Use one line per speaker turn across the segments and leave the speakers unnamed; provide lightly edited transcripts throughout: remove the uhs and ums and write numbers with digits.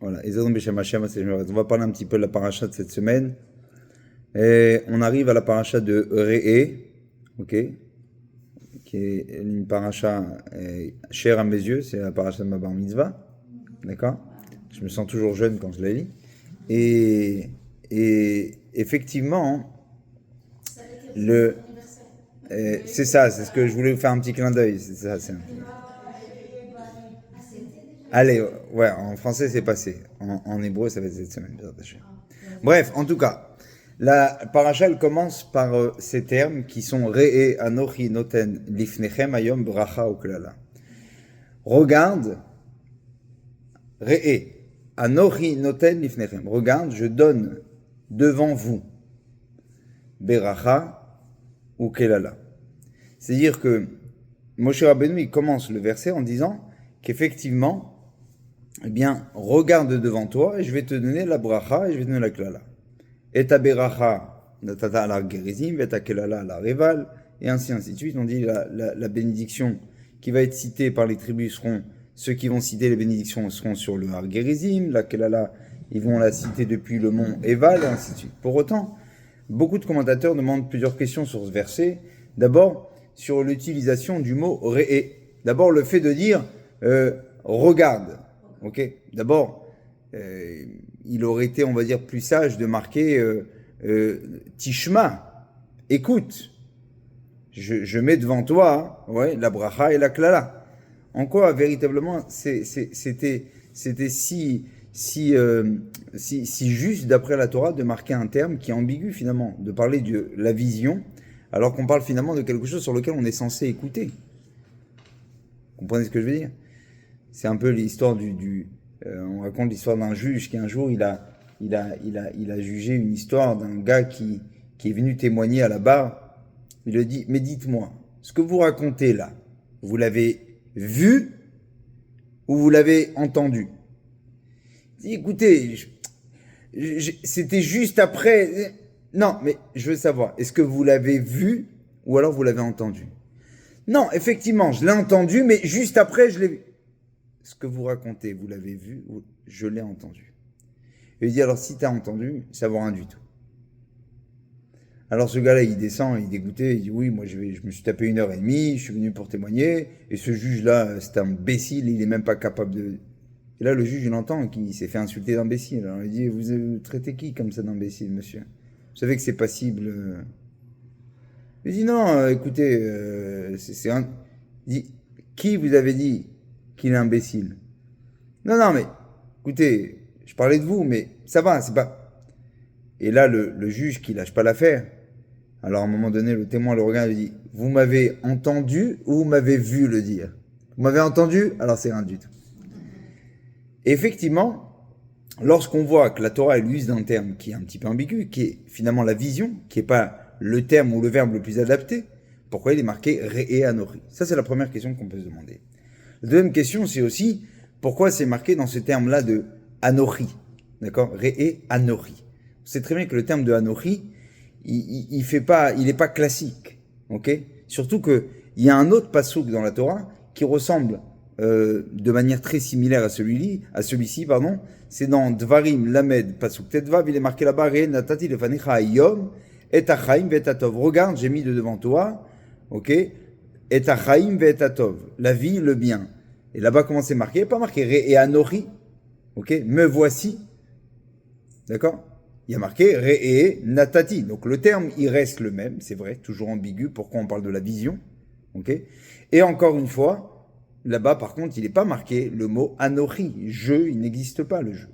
Voilà, Ezra Beshem Hashem, on va parler un petit peu de la paracha de cette semaine. Et on arrive à la paracha de Re'e, ok, qui est une paracha chère à mes yeux, c'est la paracha de ma bar mitzvah, d'accord. Je me sens toujours jeune quand je la lis. Et effectivement, le, c'est ça, c'est ce que je voulais vous faire un petit clin d'œil, c'est ça. Allez, ouais, en français c'est passé, en hébreu ça va être cette semaine, bien attaché. Bref, en tout cas, la paracha elle commence par ces termes qui sont Re'e Anochi Noten Lifnechem Ayom Bracha Uklala. Regarde, Re'e Anochi Noten Lifnechem. Regarde, je donne devant vous Beracha Uklala. C'est-à-dire que Moshe Rabbeinu il commence le verset en disant qu'effectivement, eh bien, regarde devant toi et je vais te donner la bracha et je vais te donner la klala. Et ta beracha, natata la gerizim, et ta klala la rival, et ainsi de suite. On dit la bénédiction qui va être citée par les tribus seront, ceux qui vont citer les bénédictions seront sur le har gerizim, la klala, ils vont la citer depuis le mont Eval, et ainsi de suite. Pour autant, beaucoup de commentateurs demandent plusieurs questions sur ce verset. D'abord, sur l'utilisation du mot re'e. D'abord, le fait de dire regarde. Ok. D'abord, il aurait été, on va dire, plus sage de marquer Tishma. Écoute, je mets devant toi, ouais, la bracha et la klala. En quoi véritablement c'était si juste d'après la Torah de marquer un terme qui est ambigu finalement, de parler de la vision, alors qu'on parle finalement de quelque chose sur lequel on est censé écouter. Vous comprenez ce que je veux dire? C'est un peu l'histoire on raconte l'histoire d'un juge qui un jour il a jugé une histoire d'un gars qui est venu témoigner à la barre. Il lui dit, mais dites-moi, ce que vous racontez là, vous l'avez vu ou vous l'avez entendu? Il dit, écoutez, c'était juste après. Non, mais je veux savoir, est-ce que vous l'avez vu ou alors vous l'avez entendu? Non, effectivement, je l'ai entendu, mais juste après, je l'ai vu. Ce que vous racontez, vous l'avez vu ou je l'ai entendu? Et il dit, alors si tu as entendu, ça vaut rien du tout. Alors ce gars-là, il descend, il est dégoûté, il dit, oui, moi je me suis tapé 1h30, je suis venu pour témoigner, et ce juge-là, c'est un imbécile, il est même pas capable de... Et là, le juge, il entend qu'il s'est fait insulter d'imbécile. Alors il dit, vous traitez qui comme ça d'imbécile, monsieur? Vous savez que c'est passible. Il dit, non, écoutez, c'est un... Il dit, qui vous avez dit qu'il est imbécile? Non, mais, écoutez, je parlais de vous, mais ça va, c'est pas... Et là, le juge qui lâche pas l'affaire, alors à un moment donné, le témoin le regarde et dit, vous m'avez entendu ou vous m'avez vu le dire? Vous m'avez entendu? Alors c'est rien du tout. Et effectivement, lorsqu'on voit que la Torah elle use d'un terme qui est un petit peu ambigu, qui est finalement la vision, qui est pas le terme ou le verbe le plus adapté, pourquoi il est marqué Re'e Anochi? Ça, c'est la première question qu'on peut se demander. La deuxième question, c'est aussi pourquoi c'est marqué dans ce terme-là de Anochi, d'accord? Re'e Anochi. On sait très bien que le terme de Anochi, il est pas classique, ok? Surtout que il y a un autre passouk dans la Torah qui ressemble de manière très similaire à celui-ci, pardon. C'est dans Dvarim Lamed passouk Tetvav, il est marqué là-bas Re'e Natati lefanecha hayom et achaim ve'etatov. Regarde, j'ai mis de devant toi, ok? Et achaim ve'etatov, la vie, le bien. Et là-bas, comment c'est marqué? Pas marqué Re'e Anochi, ok? Me voici, d'accord? Il y a marqué Re'e Natati. Donc le terme, il reste le même, c'est vrai, toujours ambigu. Pourquoi on parle de la vision, ok? Et encore une fois, là-bas, par contre, il n'est pas marqué le mot Anochi. Je, il n'existe pas le je.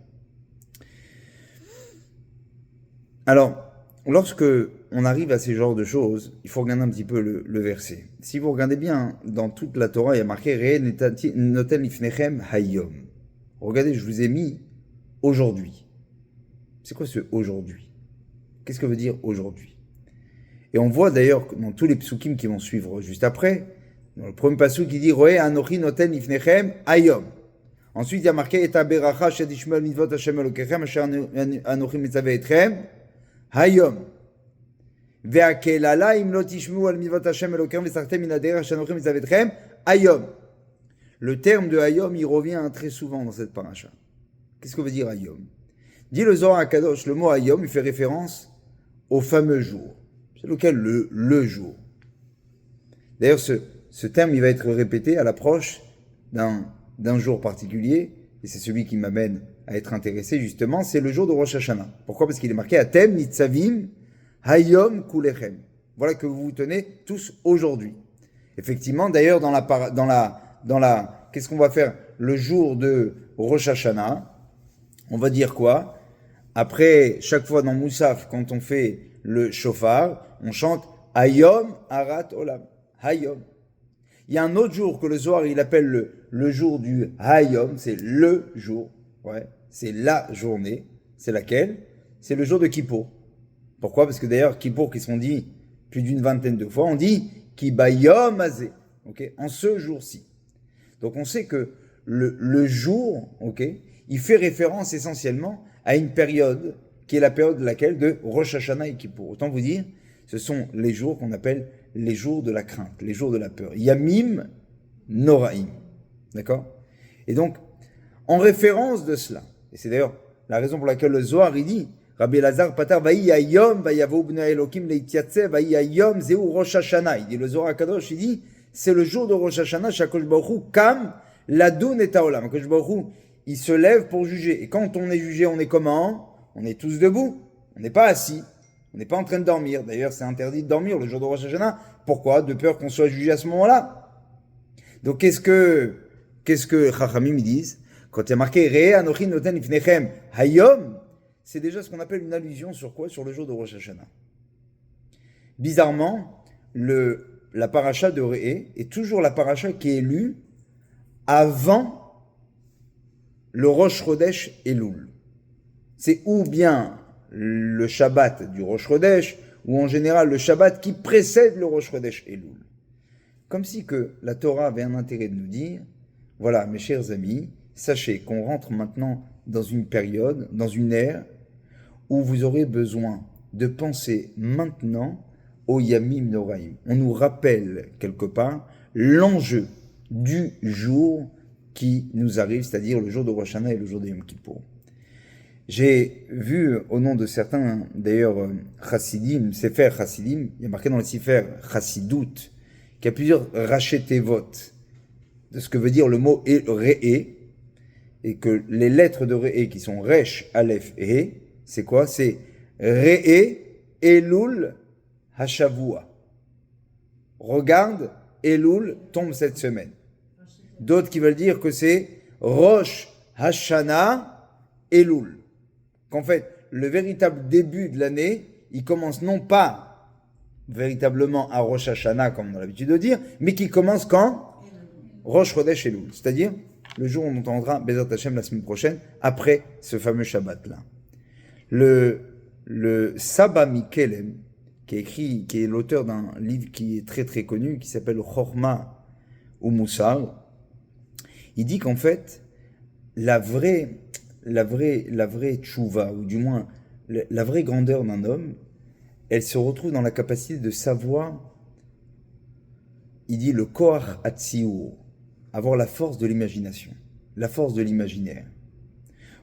Alors, lorsque on arrive à ces genres de choses, il faut regarder un petit peu le verset. Si vous regardez bien, dans toute la Torah, il y a marqué Re'e Noten Lifnechem Hayom. Regardez, je vous ai mis aujourd'hui. C'est quoi ce aujourd'hui? Qu'est-ce que veut dire aujourd'hui? Et on voit d'ailleurs dans tous les psukim qui vont suivre juste après, dans le premier pasuk qui dit Roé Anochi Noten Lifnechem Hayom. Ensuite il y a marqué Et Beracha Shadishmel Mitzvot Hashem Elokechem Asher Anochi Mitzaveh Etchem Hayom. Ve'akelala im lo tishmu al mitzvot Hashem Elokechem v'sartem min haderech Asher Anochi Mitzaveh Etchem Hayom. Le terme de Hayom il revient très souvent dans cette paracha. Qu'est-ce que veut dire Hayom? Dit le Zohar HaKadosh, le mot Hayom, il fait référence au fameux jour. C'est lequel? Le jour. D'ailleurs, ce terme, il va être répété à l'approche d'un jour particulier, et c'est celui qui m'amène à être intéressé justement, c'est le jour de Rosh Hashanah. Pourquoi? Parce qu'il est marqué Atem Nitzavim Hayom Kulechem. Voilà que vous vous tenez tous aujourd'hui. Effectivement, d'ailleurs, qu'est-ce qu'on va faire le jour de Rosh Hashanah? On va dire quoi? Après, chaque fois dans Moussaf, quand on fait le shofar, on chante Hayom Arat Olam. Hayom. Il y a un autre jour que le Zohar, il appelle le jour du Hayom, c'est le jour. Ouais, c'est la journée. C'est laquelle? C'est le jour de Kippour. Pourquoi? Parce que d'ailleurs, Kippour, qui sont dit plus d'une vingtaine de fois, on dit Ki Bayom Azeh. Ok, en ce jour-ci. Donc on sait que le jour, ok, il fait référence essentiellement à une période qui est la période de laquelle de Rosh Hashanah et Kippour. Autant vous dire, ce sont les jours qu'on appelle les jours de la crainte, les jours de la peur. Yamim Noraim. D'accord? Et donc, en référence de cela, et c'est d'ailleurs la raison pour laquelle le Zohar, il dit, Rabbi Elazar Patar, Vaï Hayom, Vayavo Bnei Elokim Leitiatse, Vaï Hayom, Zeu Rosh Hashanah. Il dit, le Zohar HaKadosh, il dit, c'est le jour de Rosh Hashanah, Shakosh Baruch Hu, Kam, Ladoun et Taolam. Shakosh Baruch Hu, il se lève pour juger. Et quand on est jugé, on est comment? On est tous debout. On n'est pas assis. On n'est pas en train de dormir. D'ailleurs, c'est interdit de dormir le jour de Rosh Hashanah. Pourquoi? De peur qu'on soit jugé à ce moment-là. Donc, qu'est-ce que Chachamim disent? Quand il y a marqué Re Anochi Noten Ifnechem Hayom, c'est déjà ce qu'on appelle une allusion sur quoi? Sur le jour de Rosh Hashanah. Bizarrement, la paracha de Re est toujours la paracha qui est lue avant le Rosh Chodesh Elul. C'est ou bien le Shabbat du Rosh Chodesh, ou en général le Shabbat qui précède le Rosh Chodesh Elul. Comme si que la Torah avait un intérêt de nous dire, voilà mes chers amis, sachez qu'on rentre maintenant dans une période, dans une ère, où vous aurez besoin de penser maintenant au Yamim Noraim. On nous rappelle quelque part l'enjeu du jour qui nous arrive, c'est-à-dire le jour de Rosh Hashanah et le jour de Yom Kippour. J'ai vu au nom de certains, d'ailleurs, Chassidim, Sefer Chassidim, il y a marqué dans le Sefer Chassidut, qu'il y a plusieurs rachetevot de ce que veut dire le mot Re'e, et que les lettres de Re'e qui sont Resh, Aleph et He, c'est quoi? C'est Re'e, Elul, Hashavua. Regarde, Elul tombe cette semaine. D'autres qui veulent dire que c'est Rosh Hashanah Elul. Qu'en fait, le véritable début de l'année, il commence non pas véritablement à Rosh Hashanah, comme on a l'habitude de dire, mais qui commence quand? Rosh Chodesh Elul. C'est-à-dire le jour où on entendra Bezat Hashem la semaine prochaine, après ce fameux Shabbat-là. Le Saba Mikelem, qui est l'auteur d'un livre qui est très très connu, qui s'appelle Chorma ou Moussar, il dit qu'en fait, la vraie tchouva, ou du moins la vraie grandeur d'un homme, elle se retrouve dans la capacité de savoir, il dit le koach hatziur, avoir la force de l'imagination, la force de l'imaginaire.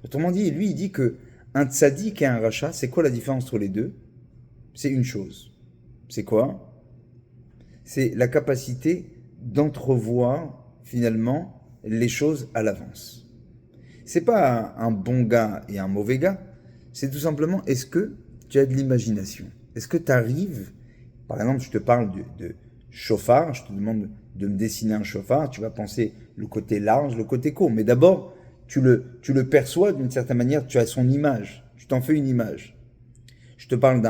Autrement dit, lui, il dit que un tzaddik et un rachat, c'est quoi la différence entre les deux? C'est une chose. C'est quoi? C'est la capacité d'entrevoir finalement les choses à l'avance. C'est pas un bon gars et un mauvais gars, c'est tout simplement, est-ce que tu as de l'imagination? Est-ce que tu arrives, par exemple, je te parle de chauffard, je te demande de me dessiner un chauffard, tu vas penser le côté large, le côté court, mais d'abord, tu le perçois d'une certaine manière, tu as son image, tu t'en fais une image. Je te parle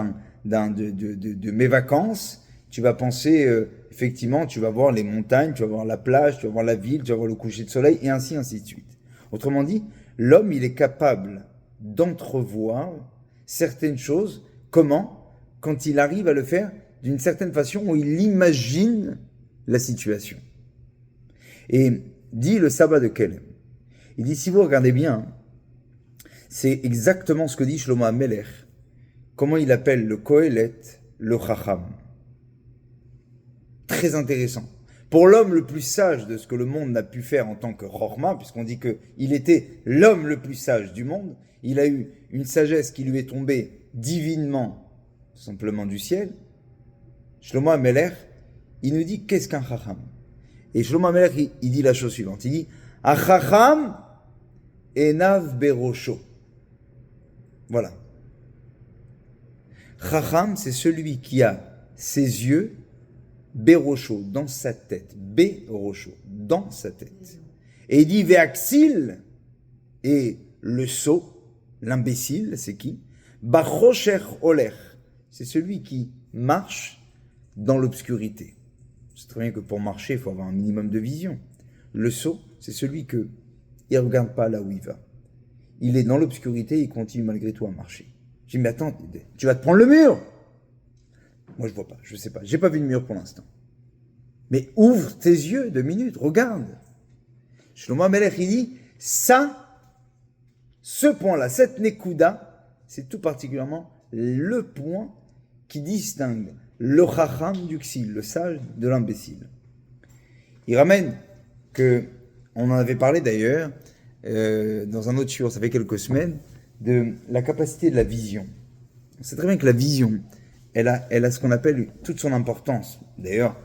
de mes vacances, tu vas penser, effectivement, tu vas voir les montagnes, tu vas voir la plage, tu vas voir la ville, tu vas voir le coucher de soleil, et ainsi de suite. Autrement dit, l'homme, il est capable d'entrevoir certaines choses. Comment? Quand il arrive à le faire d'une certaine façon où il imagine la situation. Et dit le sabbat de Kelem, il dit, si vous regardez bien, c'est exactement ce que dit Shlomo HaMelech, comment il appelle le Kohelet, le Chacham. Très intéressant. pour l'homme le plus sage de ce que le monde n'a pu faire en tant que Chorma, puisqu'on dit qu'il était l'homme le plus sage du monde, il a eu une sagesse qui lui est tombée divinement, tout simplement du ciel. Shlomo HaMelech, il nous dit qu'est-ce qu'un Chacham. Et Shlomo HaMelech, il dit la chose suivante, il dit « Achacham enav berosho ». Voilà. Chacham, c'est celui qui a ses yeux berosho, dans sa tête. Berosho, dans sa tête. Et il dit Veaxil, et le sot, l'imbécile, c'est qui? Bachosher oler, c'est celui qui marche dans l'obscurité. C'est très bien que pour marcher, il faut avoir un minimum de vision. Le sot, c'est celui qui ne regarde pas là où il va. Il est dans l'obscurité, il continue malgré tout à marcher. Je dis, mais attends, tu vas te prendre le mur. Moi, je vois pas, je sais pas. J'ai pas vu de mur pour l'instant. Mais ouvre tes yeux 2 minutes, regarde. Shlomo HaMelech, il dit, ça, ce point-là, cette Nekuda, c'est tout particulièrement le point qui distingue le Chacham du Ksil, le sage de l'imbécile. Il ramène que, on en avait parlé d'ailleurs, dans un autre shiur, ça fait quelques semaines, de la capacité de la vision. C'est très bien que la vision, elle a ce qu'on appelle toute son importance. D'ailleurs,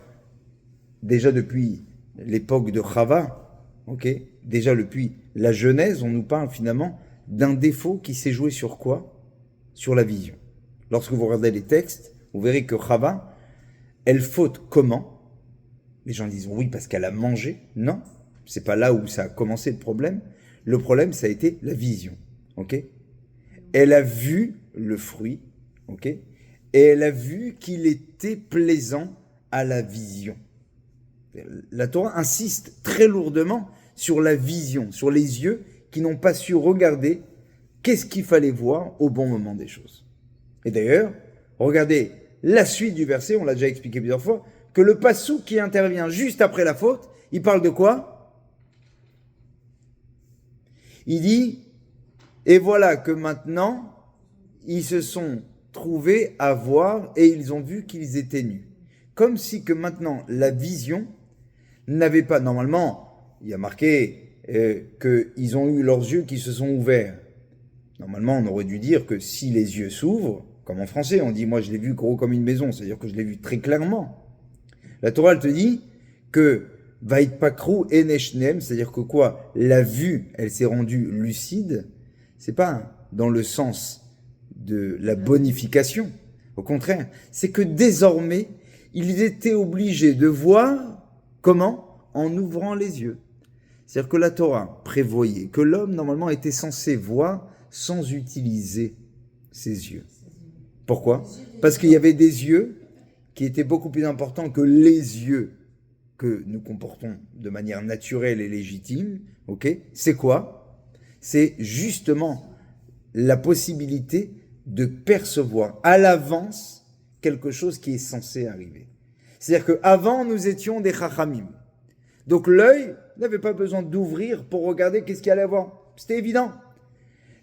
déjà depuis l'époque de Chava, déjà depuis la Genèse, on nous parle finalement d'un défaut qui s'est joué sur quoi? Sur la vision. Lorsque vous regardez les textes, vous verrez que Chava, elle faute comment? Les gens disent oui parce qu'elle a mangé. Non, c'est pas là où ça a commencé le problème. Le problème, ça a été la vision. Elle a vu le fruit, et elle a vu qu'il était plaisant à la vision. La Torah insiste très lourdement sur la vision, sur les yeux qui n'ont pas su regarder qu'est-ce qu'il fallait voir au bon moment des choses. Et d'ailleurs, regardez la suite du verset, on l'a déjà expliqué plusieurs fois, que le passouk qui intervient juste après la faute, il parle de quoi? Il dit, et voilà que maintenant, ils se sont trouvés à voir et ils ont vu qu'ils étaient nus. Comme si que maintenant, la vision n'avait pas, normalement, il y a marqué qu'ils ont eu leurs yeux qui se sont ouverts. Normalement, on aurait dû dire que si les yeux s'ouvrent, comme en français, on dit, moi je l'ai vu gros comme une maison, c'est-à-dire que je l'ai vu très clairement. La Torah, elle te dit que Vaitpakru eneshnem, c'est-à-dire que quoi? La vue, elle s'est rendue lucide. C'est pas dans le sens de la bonification. Au contraire, c'est que désormais, ils étaient obligés de voir comment? En ouvrant les yeux. C'est-à-dire que la Torah prévoyait que l'homme, normalement, était censé voir sans utiliser ses yeux. Pourquoi? Parce qu'il y avait des yeux qui étaient beaucoup plus importants que les yeux que nous comportons de manière naturelle et légitime. C'est quoi? C'est justement la possibilité de percevoir à l'avance quelque chose qui est censé arriver. C'est-à-dire qu'avant, nous étions des chachamim. Donc l'œil n'avait pas besoin d'ouvrir pour regarder qu'est-ce qu'il allait avoir. C'était évident.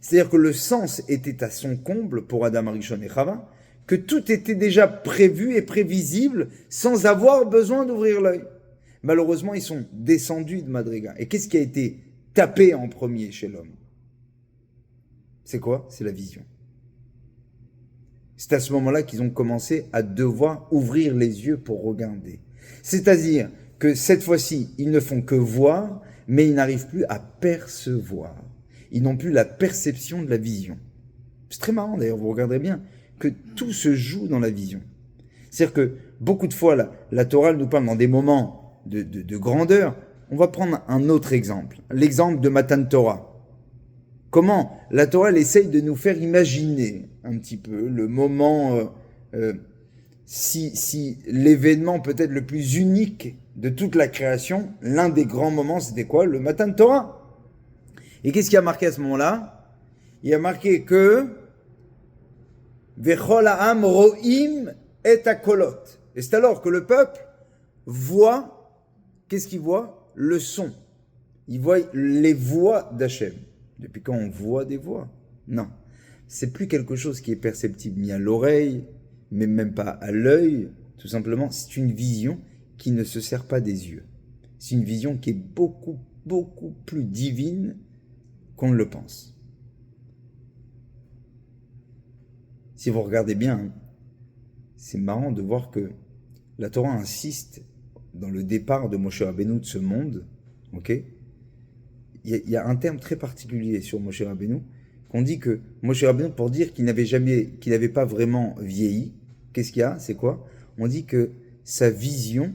C'est-à-dire que le sens était à son comble pour Adam Arishon et Chava, que tout était déjà prévu et prévisible sans avoir besoin d'ouvrir l'œil. Malheureusement, ils sont descendus de Madriga. Et qu'est-ce qui a été tapé en premier chez l'homme? C'est quoi? C'est la vision. C'est à ce moment-là qu'ils ont commencé à devoir ouvrir les yeux pour regarder. C'est-à-dire que cette fois-ci, ils ne font que voir, mais ils n'arrivent plus à percevoir. Ils n'ont plus la perception de la vision. C'est très marrant d'ailleurs, vous regarderez bien, que tout se joue dans la vision. C'est-à-dire que beaucoup de fois, la Torah nous parle dans des moments de grandeur. On va prendre un autre exemple, l'exemple de Matan Torah. Comment la Torah elle essaye de nous faire imaginer un petit peu le moment, si l'événement peut-être le plus unique de toute la création, l'un des grands moments, c'était quoi? Le Matan Torah. Et qu'est-ce qui a marqué à ce moment-là? Il a marqué que Vechol ha'am ro'im et hakolot. Et c'est alors que le peuple voit, qu'est-ce qu'il voit? Le son. Il voit les voix d'Hachem. Depuis quand on voit des voix? Non. C'est plus quelque chose qui est perceptible ni à l'oreille, mais même pas à l'œil. Tout simplement, c'est une vision qui ne se sert pas des yeux. C'est une vision qui est beaucoup, beaucoup plus divine qu'on ne le pense. Si vous regardez bien, c'est marrant de voir que la Torah insiste dans le départ de Moshe Rabbeinu de ce monde, ok? Il y a un terme très particulier sur Moshe Rabbeinu, qu'on dit que Moshe Rabbeinu, pour dire qu'il n'avait pas vraiment vieilli, qu'est-ce qu'il y a? C'est quoi? On dit que sa vision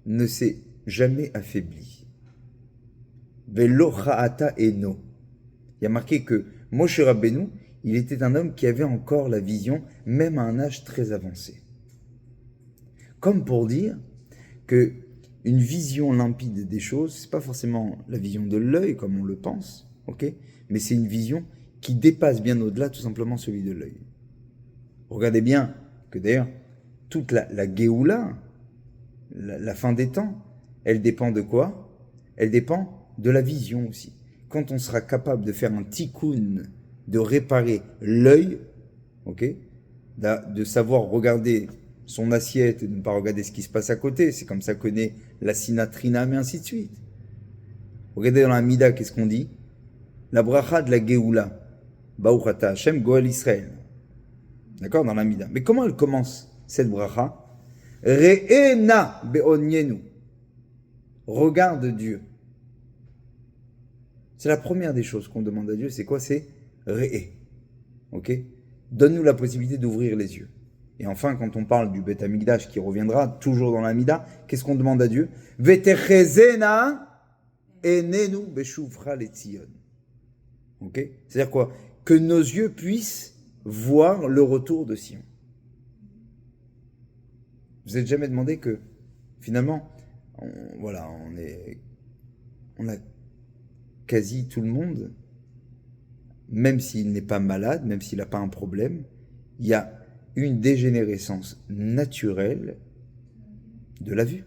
ne s'est jamais affaiblie. Velo Cha'ata Eno. Il y a marqué que Moshe Rabbeinu, il était un homme qui avait encore la vision, même à un âge très avancé. Comme pour dire que une vision limpide des choses, c'est pas forcément la vision de l'œil comme on le pense, ok? Mais c'est une vision qui dépasse bien au-delà tout simplement celui de l'œil. Regardez bien que d'ailleurs toute la Géoula, la fin des temps, elle dépend de quoi? Elle dépend de la vision aussi. Quand on sera capable de faire un tikkun, de réparer l'œil, ok, de savoir regarder son assiette et de ne pas regarder ce qui se passe à côté, c'est comme ça qu'on connaît la sinatrina, mais ainsi de suite. Regardez dans la Mida, qu'est-ce qu'on dit? La bracha de la Géoula, Baruch ata Hashem Goel Israël. D'accord, dans la Mida. Mais comment elle commence, cette bracha? Re'ena be'onyenu. Regarde Dieu. C'est la première des choses qu'on demande à Dieu, c'est quoi? C'est Re'e. Ok? Donne-nous la possibilité d'ouvrir les yeux. Et enfin, quand on parle du Beth Amikdash qui reviendra toujours dans la Mida, qu'est-ce qu'on demande à Dieu? Vetechezena enenu beshuvcha letzion. Ok? C'est-à-dire quoi? Que nos yeux puissent voir le retour de Sion. Vous n'êtes jamais demandé que, finalement, on a quasi tout le monde, même s'il n'est pas malade, même s'il n'a pas un problème, il y a une dégénérescence naturelle de la vue.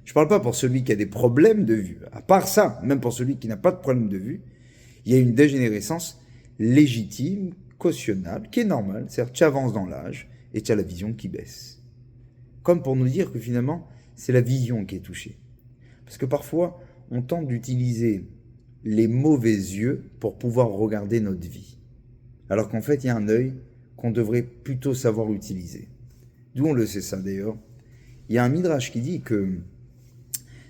Je ne parle pas pour celui qui a des problèmes de vue. À part ça, même pour celui qui n'a pas de problème de vue, il y a une dégénérescence légitime, cautionnable, qui est normale. C'est-à-dire que tu avances dans l'âge et tu as la vision qui baisse. Comme pour nous dire que finalement, c'est la vision qui est touchée. Parce que parfois, on tente d'utiliser les mauvais yeux pour pouvoir regarder notre vie. Alors qu'en fait, il y a un œil qu'on devrait plutôt savoir utiliser. D'où on le sait ça d'ailleurs? Il y a un midrash qui dit que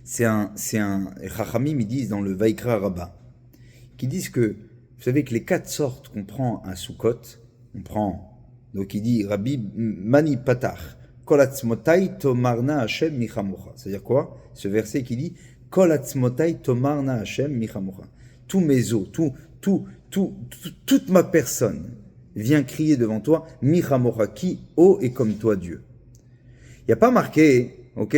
c'est un Chachamim, ils disent dans le Vaikra Rabbah, qui disent que, vous savez que les 4 sortes qu'on prend à Sukkot, on prend, donc il dit Rabbi Mani Patach, Kol atzmotai tomarna Hashem michamocha. C'est-à-dire quoi? Ce verset qui dit Kol atzmotai tomarna Hashem michamocha. Tous mes os, toute ma personne vient crier devant toi, michamocha, qui haut est comme toi Dieu. Il n'y a pas marqué, ok,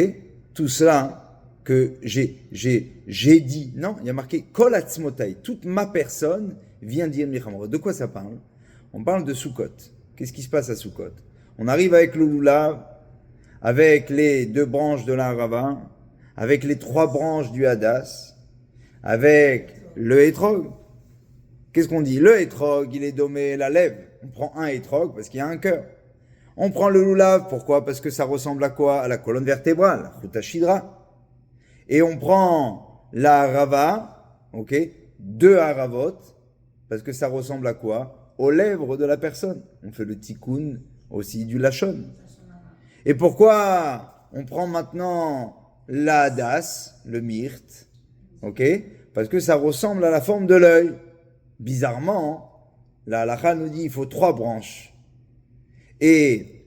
tout cela que j'ai dit. Non, il y a marqué Kol atzmotai, toute ma personne vient dire michamocha. De quoi ça parle? On parle de Sukkot. Qu'est-ce qui se passe à Sukkot? On arrive avec le lulav, avec les 2 branches de l'Arava, avec les 3 branches du Hadas, avec le hétrog. Qu'est-ce qu'on dit? Le hétrog, il est dommé la lèvre. On prend un hétrog parce qu'il y a un cœur. On prend le lulav, pourquoi? Parce que ça ressemble à quoi? À la colonne vertébrale, Chuta Shidra. Et on prend la Arava, ok, 2 Aravot, parce que ça ressemble à quoi? Aux lèvres de la personne. On fait le tikkun aussi du lachon. Et pourquoi on prend maintenant la hadas, le myrte, ok? Parce que ça ressemble à la forme de l'œil. Bizarrement, la halakha nous dit qu'il faut 3 branches. Et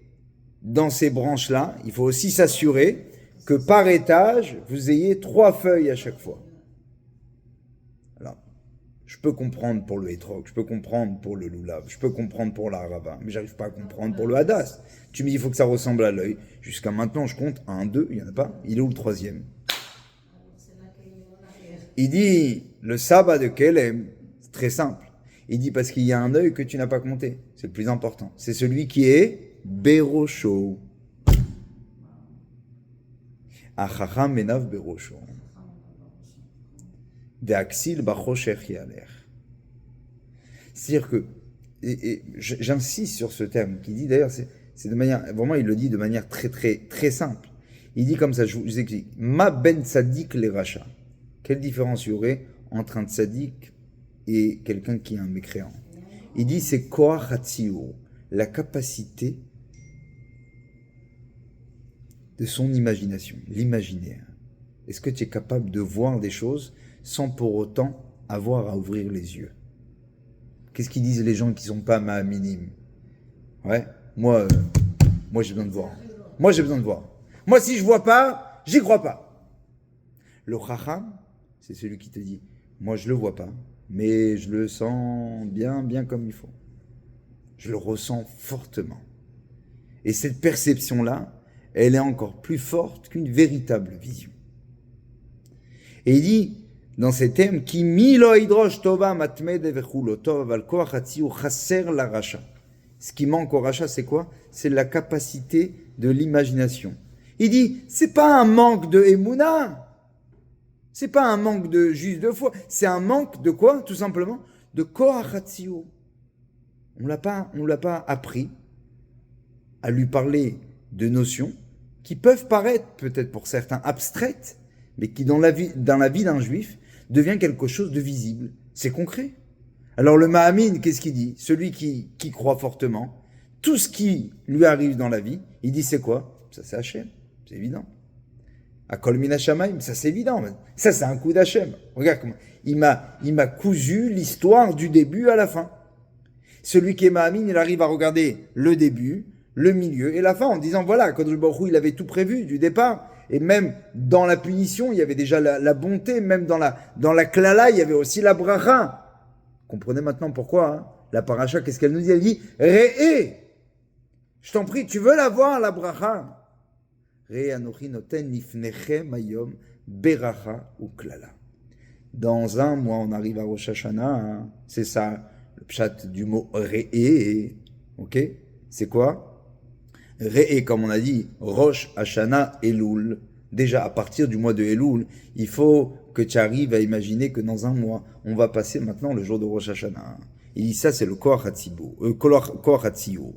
dans ces branches-là, il faut aussi s'assurer que par étage, vous ayez 3 feuilles à chaque fois. Alors, je peux comprendre pour le hétrog, je peux comprendre pour le lulav, je peux comprendre pour la harava, mais j'arrive pas à comprendre pour le hadas. Tu me dis, il faut que ça ressemble à l'œil. Jusqu'à maintenant, je compte 1, 2, il n'y en a pas. Il est où le 3e? Il dit, le sabbat de Kelem, c'est très simple. Il dit, parce qu'il y a un œil que tu n'as pas compté. C'est le plus important. C'est celui qui est Berosho. Achacham menav Berosho. Ve'aksil bachosher yaler. C'est-à-dire que, et j'insiste sur ce terme qui dit, d'ailleurs, c'est de manière, vraiment, il le dit de manière très, très, très simple. Il dit comme ça, je vous explique. Ma ben tzadik les rachas. Quelle différence il y aurait entre un tzadik et quelqu'un qui est un mécréant? Il dit c'est koach hatziyur, la capacité de son imagination, l'imaginaire. Est-ce que tu es capable de voir des choses sans pour autant avoir à ouvrir les yeux? Qu'est-ce qu'ils disent les gens qui sont pas ma'aminim? Ouais, moi j'ai besoin de voir. Moi j'ai besoin de voir. Moi si je vois pas, j'y crois pas. Le chacham, c'est celui qui te dit, moi je le vois pas, mais je le sens bien comme il faut. Je le ressens fortement. Et cette perception-là, elle est encore plus forte qu'une véritable vision. Et il dit, dans ces thèmes, Ki milo hidrosh tova matmede vechulo tov al koach hatziur chaser la racha. Ce qui manque au rachat, c'est quoi? C'est la capacité de l'imagination. Il dit, c'est pas un manque de émouna, c'est pas un manque de juste de foi, c'est un manque de quoi? Tout simplement, de koach hatziur. On l'a pas appris à lui parler de notions qui peuvent paraître peut-être pour certains abstraites, mais qui dans la vie d'un juif devient quelque chose de visible. C'est concret. Alors le Mahamin, qu'est-ce qu'il dit? Celui qui croit fortement, tout ce qui lui arrive dans la vie, il dit c'est quoi? Ça c'est Hachem, c'est évident. À Kol Min Hashamayim, ça c'est évident. Ça c'est un coup d'Hachem. Regarde comment il m'a cousu l'histoire du début à la fin. Celui qui est Mahamin, il arrive à regarder le début, le milieu et la fin en disant voilà, Kadosh Baruch Hu, il avait tout prévu du départ. Et même dans la punition, il y avait déjà la bonté. Même dans la klala, il y avait aussi la bracha. Comprenez maintenant pourquoi hein? La paracha, qu'est-ce qu'elle nous dit? Elle dit Re'e. Je t'en prie, tu veux la voir, la bracha? Re'e anochi noten nifnechem ayom beracha ou klala. Dans un mois, on arrive à Rosh Hashanah. Hein? C'est ça, le pshat du mot Re'e. Ok? C'est quoi? Re'e, comme on a dit, Rosh Hashanah Elul. Déjà, à partir du mois de Elul, il faut que tu arrives à imaginer que dans un mois, on va passer maintenant le jour de Rosh Hashanah. Il dit ça, c'est le Koach Hatziyur.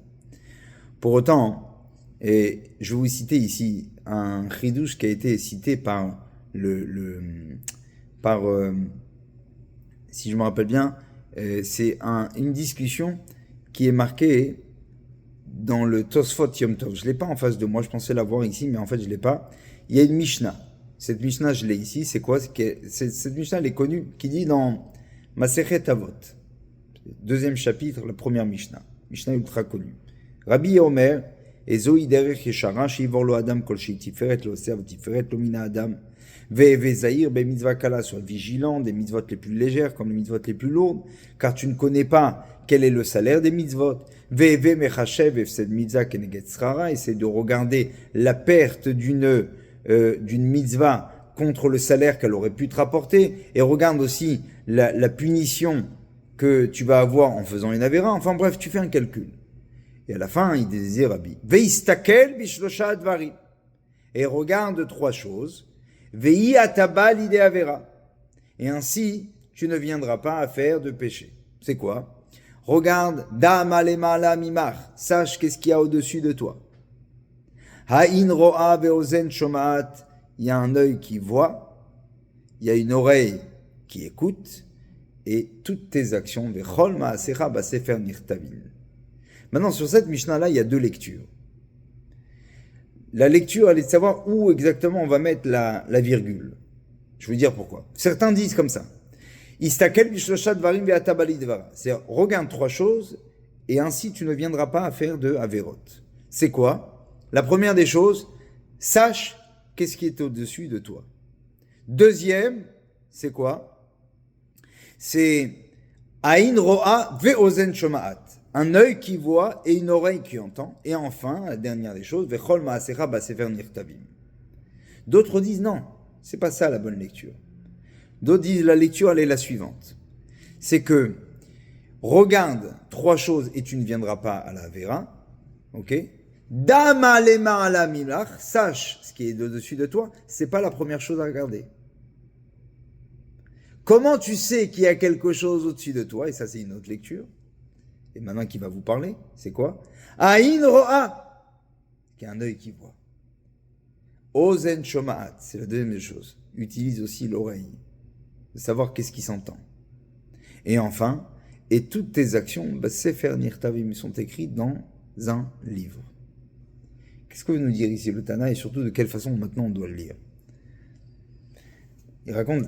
Pour autant, et je vais vous citer ici un chidouche qui a été cité par si je me rappelle bien, c'est une discussion qui est marquée dans le Tosfot Yom Tov. Je ne l'ai pas en face de moi, je pensais l'avoir ici, mais en fait je ne l'ai pas. Il y a une Mishnah. Cette Mishnah, je l'ai ici. C'est quoi? Cette Mishnah, elle est connue, qui dit dans Masechet Avot, deuxième chapitre, la première Mishnah. Mishnah ultra connue. Rabbi Omer, Ezoi derech yeshara, sheivor lo adam kol shei tiferet lo sev tiferet lo mina adam. Ve zahir be mitzvah kala, sois vigilant des mitzvot les plus légères comme les mitzvot les plus lourdes, car tu ne connais pas quel est le salaire des mitzvot. Ve mechashev efsed mitzvah keneget tzrara, essaie de regarder la perte d'une mitzvah contre le salaire qu'elle aurait pu te rapporter, et regarde aussi la punition que tu vas avoir en faisant une avéra. Enfin bref, tu fais un calcul. Et à la fin, il disait Rabbi, Veistakel bishlosha advarim, et regarde trois choses. Vei ataba l'idée avera, et ainsi tu ne viendras pas à faire de péché. C'est quoi? Regarde, dam alemala mimach, sache qu'est-ce qu'il y a au-dessus de toi. Ha'in ro'a ve'ozen shomaat, il y a un œil qui voit, il y a une oreille qui écoute, et toutes tes actions, ve'chol ma'asecha ba'sefer nirtavin. Maintenant, sur cette Mishnah-là, il y a deux lectures. La lecture, elle est de savoir où exactement on va mettre la virgule. Je vais vous dire pourquoi. Certains disent comme ça. Istakel bishlosha dvarim ve'atabali dvara. C'est regarde trois choses, et ainsi tu ne viendras pas à faire de averot. C'est quoi? La première des choses, sache qu'est-ce qui est au-dessus de toi. Deuxième, c'est quoi? C'est Aïn ro'a ve'ozen shoma'at. Un œil qui voit et une oreille qui entend. Et enfin, la dernière des choses, ve'chol ma'asecha ba'sefer nirtavim. D'autres disent non, c'est pas ça la bonne lecture. D'autres disent la lecture, elle est la suivante. C'est que regarde trois choses et tu ne viendras pas à la vera. Ok? Dama lema ala milach, sache ce qui est au-dessus de toi, c'est pas la première chose à regarder. Comment tu sais qu'il y a quelque chose au-dessus de toi? Et ça, c'est une autre lecture. Et maintenant, qui va vous parler? C'est quoi? Aïn ro'a, qui est un œil qui voit. Ozen Shomaat, c'est la deuxième des choses. Utilise aussi l'oreille, de savoir qu'est-ce qui s'entend. Et enfin, et toutes tes actions, Sefer Nirtavim, sont écrites dans un livre. Qu'est-ce que veut nous dire ici le Tana et surtout de quelle façon maintenant on doit le lire? Il raconte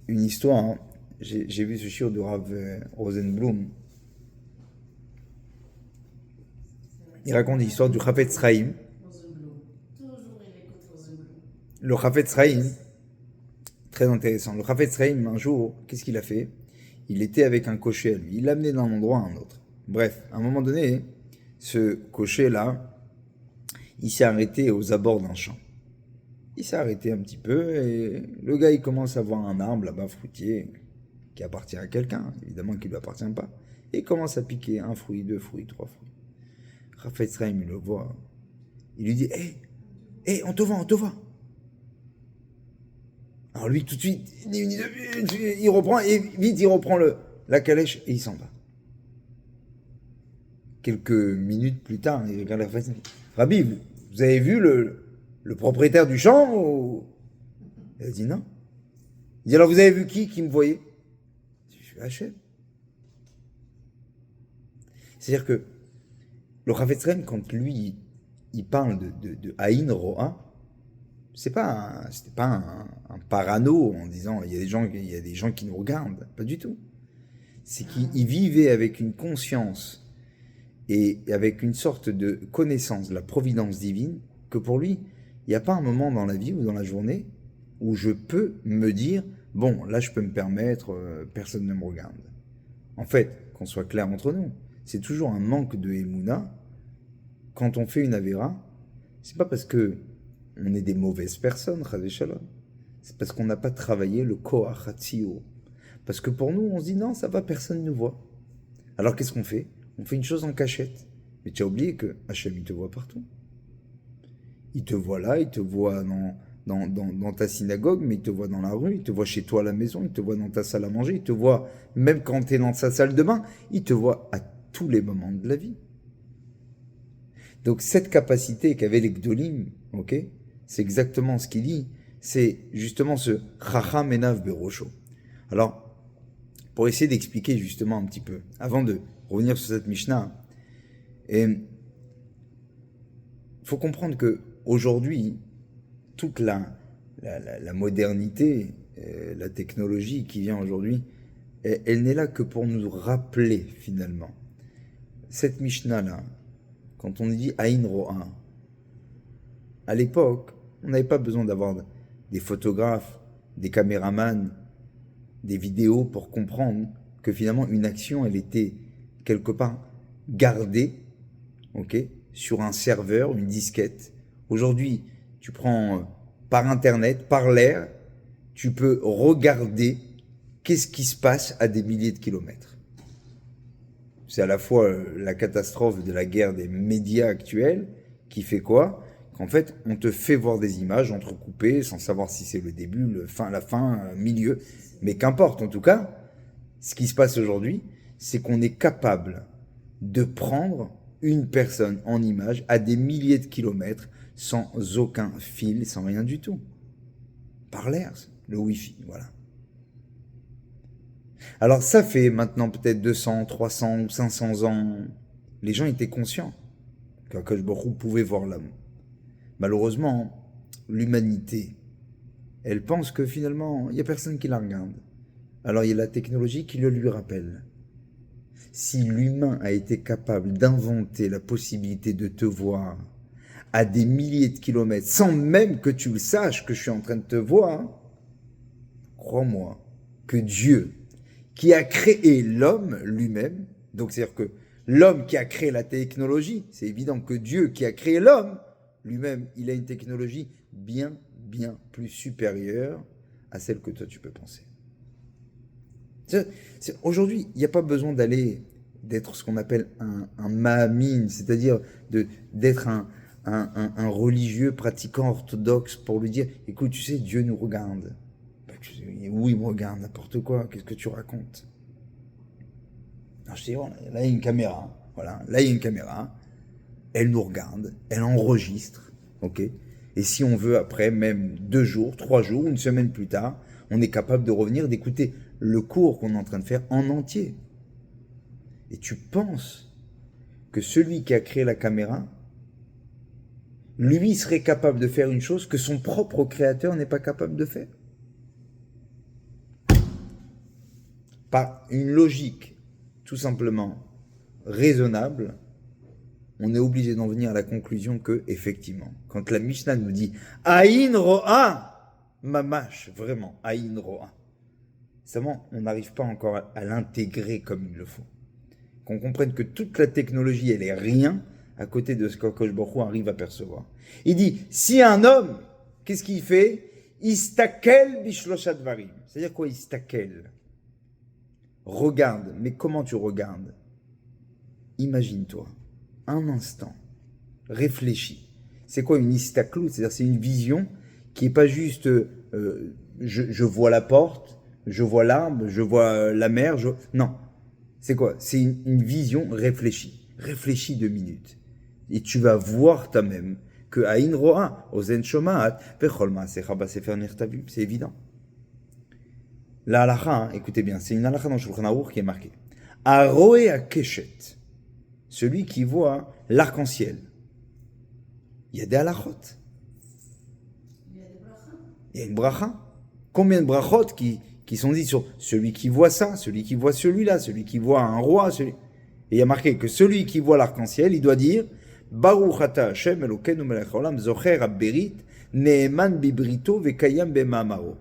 une histoire, hein. J'ai vu ce shiur de Rav Rosenblum. Il raconte l'histoire du Chafetz Chaim. Le Chafetz Chaim, très intéressant. Le Chafetz Chaim, un jour, qu'est-ce qu'il a fait? Il était avec un cocher à lui. Il l'a amené d'un endroit à un autre. Bref, à un moment donné, ce cocher-là, il s'est arrêté aux abords d'un champ. Il s'est arrêté un petit peu et le gars, il commence à voir un arbre là-bas, fruitier, qui appartient à quelqu'un, évidemment qui ne lui appartient pas. Et il commence à piquer un fruit, deux fruits, trois fruits. Chafetz Chaim, il le voit. Il lui dit, hé, on te voit, on te voit. Alors lui, tout de suite, il reprend, et vite, il reprend la calèche et il s'en va. Quelques minutes plus tard, il regarde la face. Rabbi, vous avez vu le propriétaire du champ ou... Il a dit non. Il dit alors vous avez vu qui me voyait? Je suis Hachem. C'est-à-dire que le Chafetz Chaim, quand lui, il parle de Aïn Ro'a, c'était pas un parano en disant il y a des gens qui nous regardent, pas du tout. C'est qu'il vivait avec une conscience et avec une sorte de connaissance de la providence divine que pour lui, il n'y a pas un moment dans la vie ou dans la journée où je peux me dire bon, là je peux me permettre, personne ne me regarde. En fait, qu'on soit clair entre nous, c'est toujours un manque de Emouna. Quand on fait une Avera, c'est pas parce que on est des mauvaises personnes, c'est parce qu'on n'a pas travaillé le Koach Hatzio. Parce que pour nous, on se dit non, ça va, personne ne nous voit. Alors qu'est-ce qu'on fait? On fait une chose en cachette. Mais tu as oublié que Hachem, il te voit partout. Il te voit là, il te voit dans ta synagogue, mais il te voit dans la rue, il te voit chez toi à la maison, il te voit dans ta salle à manger, il te voit même quand tu es dans sa salle de bain, il te voit à tous les moments de la vie. Donc cette capacité qu'avait les Gdolim, ok, c'est exactement ce qu'il dit, c'est justement ce Chacham Enav Berosho. Alors, pour essayer d'expliquer justement un petit peu, avant de revenir sur cette Mishnah, il faut comprendre que aujourd'hui, toute la modernité, la technologie qui vient aujourd'hui, elle n'est là que pour nous rappeler finalement. Cette Mishnah-là, quand on dit Aïn Ro'a, à l'époque, on n'avait pas besoin d'avoir des photographes, des caméramans, des vidéos pour comprendre que finalement une action, elle était quelque part gardée, ok, sur un serveur, une disquette. Aujourd'hui, tu prends par internet, par l'air, tu peux regarder qu'est-ce qui se passe à des milliers de kilomètres. C'est à la fois la catastrophe de la guerre des médias actuels qui fait quoi? Qu'en fait, on te fait voir des images entrecoupées sans savoir si c'est le début, la fin, milieu. Mais qu'importe, en tout cas, ce qui se passe aujourd'hui, c'est qu'on est capable de prendre une personne en image à des milliers de kilomètres sans aucun fil, sans rien du tout. Par l'air, le Wi-Fi, voilà. Alors ça fait maintenant peut-être 200, 300 ou 500 ans, les gens étaient conscients qu'Akadosh Baruch Hu pouvait voir l'homme. Malheureusement, l'humanité, elle pense que finalement, il n'y a personne qui la regarde. Alors il y a la technologie qui le lui rappelle. Si l'humain a été capable d'inventer la possibilité de te voir à des milliers de kilomètres, sans même que tu le saches que je suis en train de te voir, crois-moi que Dieu, qui a créé l'homme lui-même, donc c'est-à-dire que l'homme qui a créé la technologie, c'est évident que Dieu qui a créé l'homme, lui-même, il a une technologie bien, bien plus supérieure à celle que toi tu peux penser. Aujourd'hui, il n'y a pas besoin d'être ce qu'on appelle un mahamine, c'est-à-dire d'être un religieux pratiquant orthodoxe pour lui dire, écoute, tu sais, Dieu nous regarde. Oui, il me regarde, n'importe quoi, qu'est-ce que tu racontes? Alors je dis, voilà, là il y a une caméra, voilà, là il y a une caméra, elle nous regarde, elle enregistre, ok? Et Et si on veut, après, même 2 jours, 3 jours, une semaine plus tard, on est capable de revenir, d'écouter le cours qu'on est en train de faire en entier. Et tu penses que celui qui a créé la caméra, lui serait capable de faire une chose que son propre créateur n'est pas capable de faire. Par une logique tout simplement raisonnable, on est obligé d'en venir à la conclusion que, effectivement, quand la Mishnah nous dit Aïn Ro'a, mamash, vraiment, Aïn Ro'a, seulement on n'arrive pas encore à l'intégrer comme il le faut. Qu'on comprenne que toute la technologie, elle est rien à côté de ce qu'Akadosh Baruch Hu arrive à percevoir. Il dit, si un homme, qu'est-ce qu'il fait? Istakel bishloshat varim. C'est-à-dire quoi, istakel? Regarde, mais comment tu regardes? Imagine-toi, un instant, réfléchis. C'est quoi une istaklout? C'est-à-dire c'est une vision qui n'est pas juste je vois la porte, je vois l'arbre, je vois la mer, non. C'est quoi? C'est une vision réfléchie. Réfléchis 2 minutes. Et tu vas voir toi-même que Aïn Ro'a, Ozen Shomaat, Vechol Ma'asecha Basefer Nirtavim, c'est évident. La halakha, écoutez bien, c'est une halakha dans Shulchan Aruch qui est marquée. Aroé a Keshet, celui qui voit l'arc-en-ciel. Il y a des halakhot. Il y a une bracha. Combien de brachot qui sont dites sur celui qui voit ça, celui qui voit celui-là, celui qui voit un roi, Et il y a marqué que celui qui voit l'arc-en-ciel, il doit dire Baruch ata Hashem Elokeinu melech haolam zocher haberit ne'eman bibrito vekayam bema'amaro.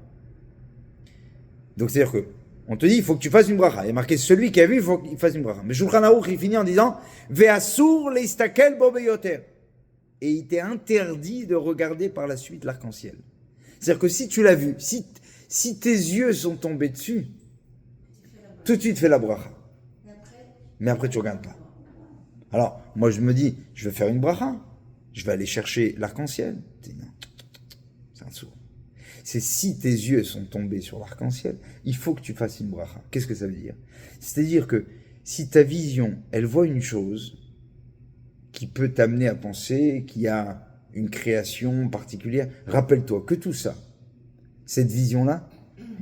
Donc c'est-à-dire que on te dit il faut que tu fasses une bracha. Il y a marqué celui qui a vu, il faut qu'il fasse une bracha. Mais Shulchan Aruch il finit en disant ve'asur leistakel bo beyoter. Et il t'est interdit de regarder par la suite l'arc-en-ciel. C'est-à-dire que si tu l'as vu, si tes yeux sont tombés dessus, tout de suite fais la bracha. Mais après, tu ne regardes pas. Alors, moi, je me dis, je vais faire une bracha. Je vais aller chercher l'arc-en-ciel. Non, c'est un sourd. C'est si tes yeux sont tombés sur l'arc-en-ciel, il faut que tu fasses une bracha. Qu'est-ce que ça veut dire? C'est-à-dire que si ta vision, elle voit une chose qui peut t'amener à penser qu'il y a une création particulière, rappelle-toi que tout ça, cette vision-là,